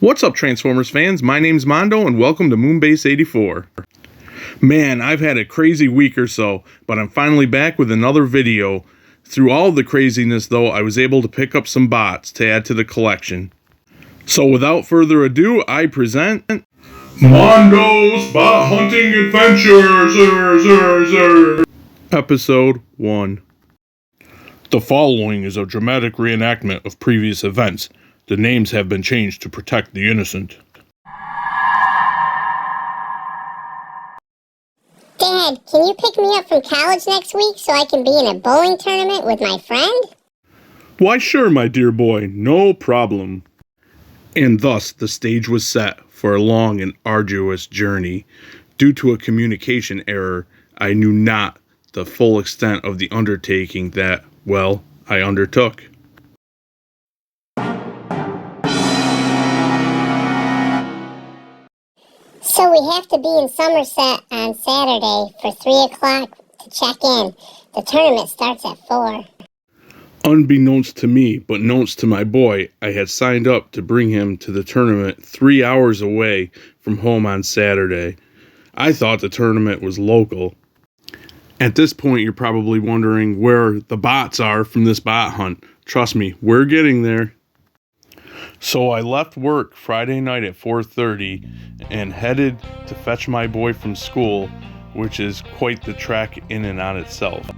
What's up, Transformers fans? My name's Mondo, and welcome to Moonbase 84. Man, I've had a crazy week or so, but I'm finally back with another video. Through all of the craziness, though, I was able to pick up some bots to add to the collection. So without further ado, I present... Mondo'S Bot Hunting Adventures! Episode 1. The following is a dramatic reenactment of previous events. The names have been changed to protect the innocent. Dad, can you pick me up from college next week so I can be in a bowling tournament with my friend? Why sure, my dear boy, no problem. And thus the stage was set for a long and arduous journey. Due to a communication error, I knew not the full extent of the undertaking that, well, I undertook. So we have to be in Somerset on Saturday for 3 o'clock to check in. The tournament starts at 4. Unbeknownst to me, but knownst to my boy, I had signed up to bring him to the tournament 3 hours away from home on Saturday. I thought the tournament was local. At this point, you're probably wondering where the bots are from this bot hunt. Trust me, we're getting there. So I left work Friday night at 4:30 and headed to fetch my boy from school, which is quite the trek in and on itself.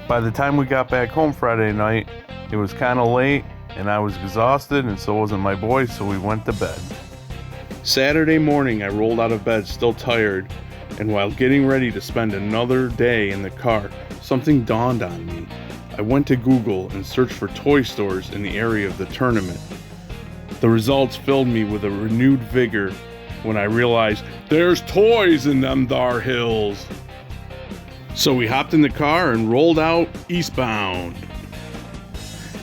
By the time we got back home Friday night, it was kind of late and I was exhausted, and so wasn't my boy, so we went to bed. Saturday morning, I rolled out of bed still tired, and while getting ready to spend another day in the car, something dawned on me. I went to Google and searched for toy stores in the area of the tournament. The results filled me with a renewed vigor when I realized there's toys in them thar hills. So we hopped in the car and rolled out eastbound.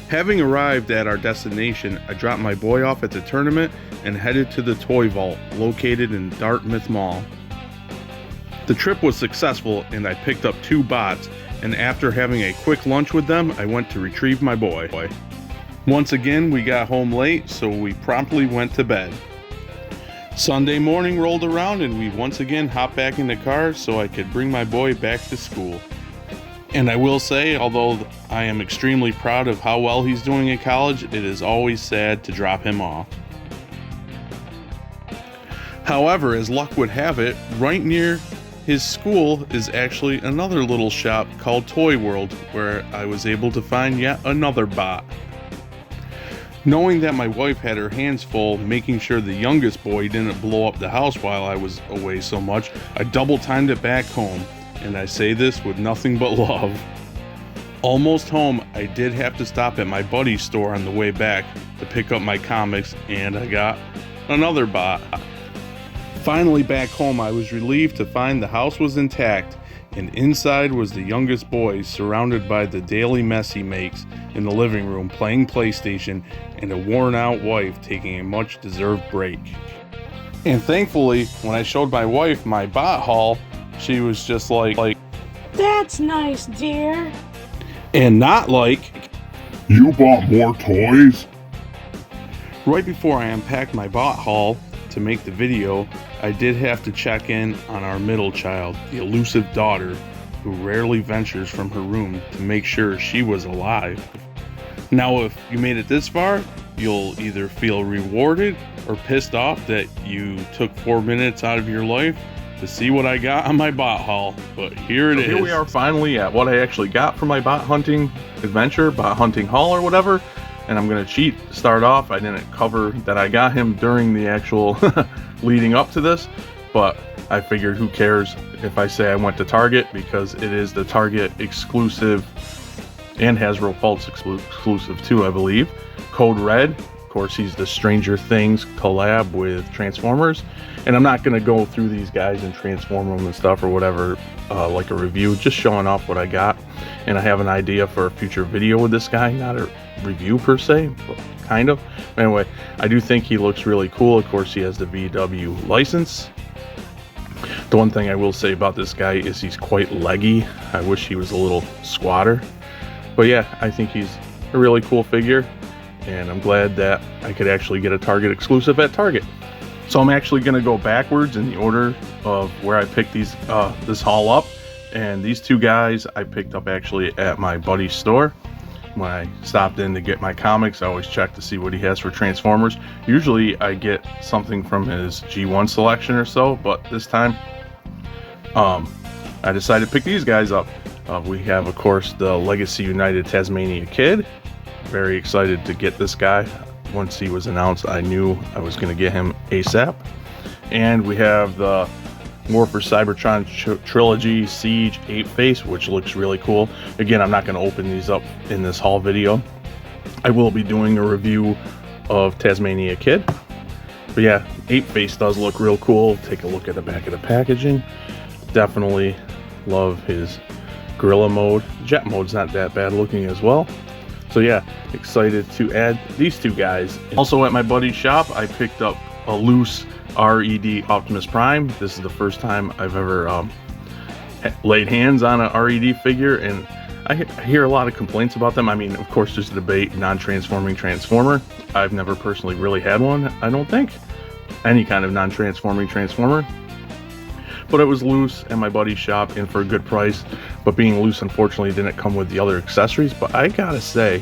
Having arrived at our destination, I dropped my boy off at the tournament and headed to the toy vault located in Dartmouth Mall. The trip was successful and I picked up 2 bots, and after having a quick lunch with them, I went to retrieve my boy. Once again, we got home late, so we promptly went to bed. Sunday morning rolled around and we once again hopped back in the car so I could bring my boy back to school. And I will say, although I am extremely proud of how well he's doing in college, it is always sad to drop him off. However, as luck would have it, right near his school is actually another little shop called Toy World, where I was able to find yet another bot. Knowing that my wife had her hands full making sure the youngest boy didn't blow up the house while I was away so much, I double timed it back home, and I say this with nothing but love. Almost home, I did have to stop at my buddy's store on the way back to pick up my comics, and I got another bot. Finally back home, I was relieved to find the house was intact, and inside was the youngest boy surrounded by the daily mess he makes in the living room playing PlayStation, and a worn out wife taking a much deserved break. And thankfully, when I showed my wife my bot haul, she was just like, "That's nice, dear." And not like, "You bought more toys?" Right before I unpacked my bot haul to make the video, I did have to check in on our middle child, the elusive daughter, who rarely ventures from her room to make sure she was alive. Now, if you made it this far, you'll either feel rewarded or pissed off that you took 4 minutes out of your life to see what I got on my bot haul. But here it is. Here we are finally at what I actually got for my bot hunting adventure, bot hunting haul or whatever. And I'm going to cheat to start off. I didn't cover that I got him during the actual leading up to this, but I figured who cares if I say I went to Target, because it is the Target exclusive and Hasbro Pulse exclusive too, I believe. Code Red. Of course, he's the Stranger Things collab with Transformers. And I'm not going to go through these guys and transform them and stuff or whatever like a review, just showing off what I got. And I have an idea for a future video with this guy, not a review per se, but kind of. Anyway, I do think he looks really cool. Of course, he has the VW license. The one thing I will say about this guy is he's quite leggy. I wish he was a little squatter. But yeah, I think he's a really cool figure. and I'm glad that I could actually get a Target exclusive at Target. So I'm actually going to go backwards in the order of where I picked these this haul up. And these two guys I picked up actually at my buddy's store. When I stopped in to get my comics, I always check to see what he has for Transformers. Usually I get something from his G1 selection or so, but this time I decided to pick these guys up. We have, of course, the Legacy United Tasmania Kid. Very excited to get this guy. Once he was announced, I knew I was going to get him ASAP. And we have the War for Cybertron Trilogy Siege 8-Face, which looks really cool. Again, I'm not going to open these up in this haul video. I will be doing a review of Tasmania Kid. But yeah, 8-Face does look real cool. Take a look at the back of the packaging. Definitely love his gorilla mode. Jet mode's not that bad looking as well. So yeah, excited to add these two guys. Also at my buddy's shop, I picked up a loose RED Optimus Prime. This is the first time I've ever laid hands on a RED figure, and I hear a lot of complaints about them. I mean, of course, there's a debate, non-transforming Transformer. I've never personally really had one, I don't think. Any kind of non-transforming Transformer. But it was loose at my buddy's shop and for a good price. But being loose, unfortunately, didn't come with the other accessories. But I gotta say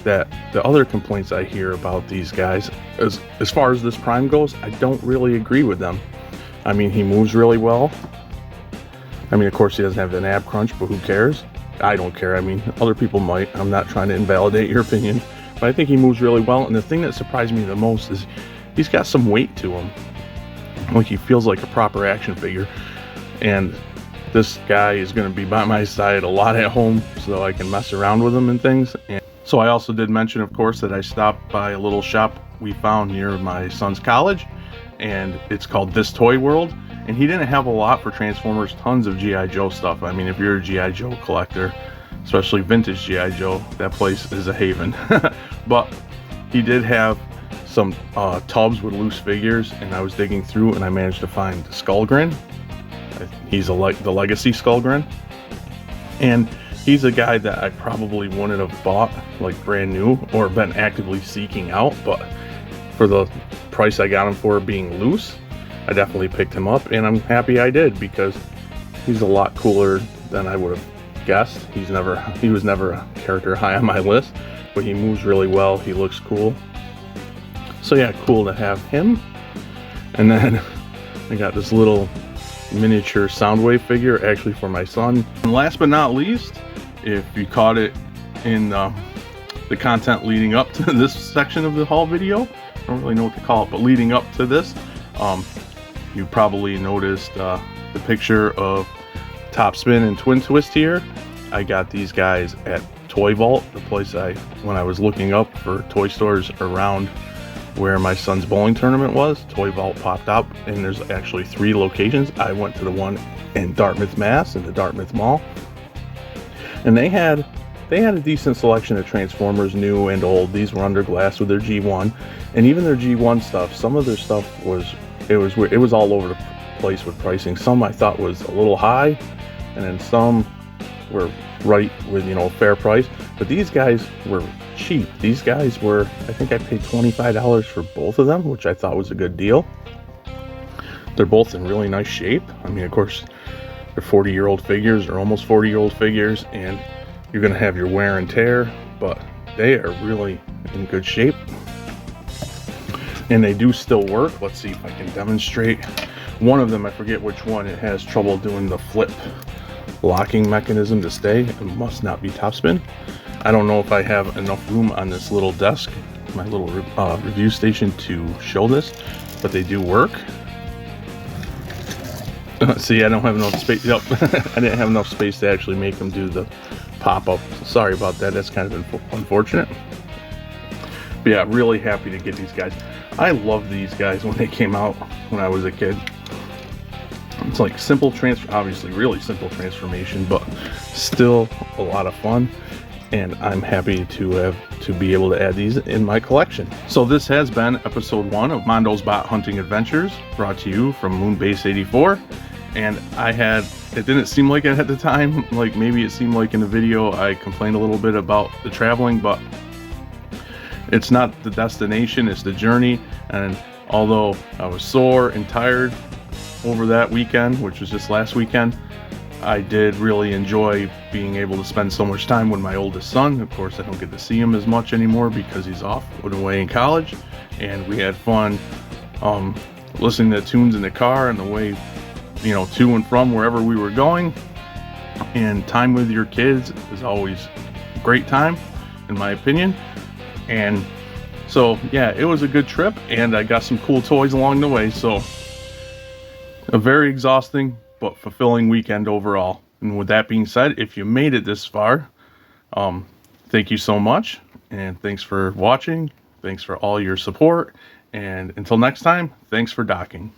that the other complaints I hear about these guys, as far as this Prime goes, I don't really agree with them. I mean, he moves really well. I mean, of course, he doesn't have the ab crunch, but who cares? I don't care. I mean, other people might. I'm not trying to invalidate your opinion. But I think he moves really well. And the thing that surprised me the most is he's got some weight to him. Like, he feels like a proper action figure. And this guy is going to be by my side a lot at home, so I can mess around with him and things. And so I also did mention, of course, that I stopped by a little shop we found near my son's college, and it's called This Toy World. And he didn't have a lot for Transformers, tons of G.I. Joe stuff. I mean, if you're a G.I. Joe collector, especially vintage G.I. Joe, that place is a haven. But he did have some tubs with loose figures, and I was digging through and I managed to find Skullgrin. He's the Legacy Skullgrin, and he's a guy that I probably wouldn't have bought like brand new or been actively seeking out, but for the price I got him for being loose, I definitely picked him up, and I'm happy I did because he's a lot cooler than I would have guessed. He was never a character high on my list, but he moves really well. He looks cool. So yeah, cool to have him. And then I got this little miniature Soundwave figure actually for my son. And last but not least, if you caught it in the content leading up to this section of the haul video, I don't really know what to call it, but leading up to this, you probably noticed the picture of Top Spin and Twin Twist here. I got these guys at Toy Vault, the place when I was looking up for toy stores around where my son's bowling tournament was. Toy Vault popped up, and there's actually 3 locations. I went to the one in Dartmouth, Mass, in the Dartmouth Mall, and they had a decent selection of Transformers, new and old. These were under glass with their G1, and even their G1 stuff. Some of their stuff was all over the place with pricing. Some I thought was a little high, and then some were right with fair price. But these guys were cheap. These guys were, I think I paid $25 for both of them, which I thought was a good deal. They're both in really nice shape. I mean, of course, they're 40-year-old figures or almost 40-year-old figures, and you're going to have your wear and tear, but they are really in good shape. And they do still work. Let's see if I can demonstrate. One of them, I forget which one, it has trouble doing the flip locking mechanism to stay. It must not be Top Spin. I don't know if I have enough room on this little desk, my little review station, to show this, but they do work. See, I don't have enough space. Yep, I didn't have enough space to actually make them do the pop-up. Sorry about that. That's kind of unfortunate. But yeah, really happy to get these guys. I loved these guys when they came out when I was a kid. It's like simple obviously really simple transformation, but still a lot of fun. And I'm happy to be able to add these in my collection. So this has been episode 1 of Mondo's Bot Hunting Adventures, brought to you from Moonbase 84. And it didn't seem like it at the time, like maybe it seemed like in the video I complained a little bit about the traveling, but It's not the destination, it's the journey. And although I was sore and tired over that weekend, which was just last weekend, I did really enjoy being able to spend so much time with my oldest son. Of course, I don't get to see him as much anymore because he's off and away in college. And we had fun listening to tunes in the car and the way, to and from wherever we were going. And time with your kids is always a great time, in my opinion. And so, yeah, it was a good trip, and I got some cool toys along the way. So, a very exhausting but fulfilling weekend overall. And with that being said, if you made it this far, thank you so much. And thanks for watching. Thanks for all your support. And until next time, thanks for docking.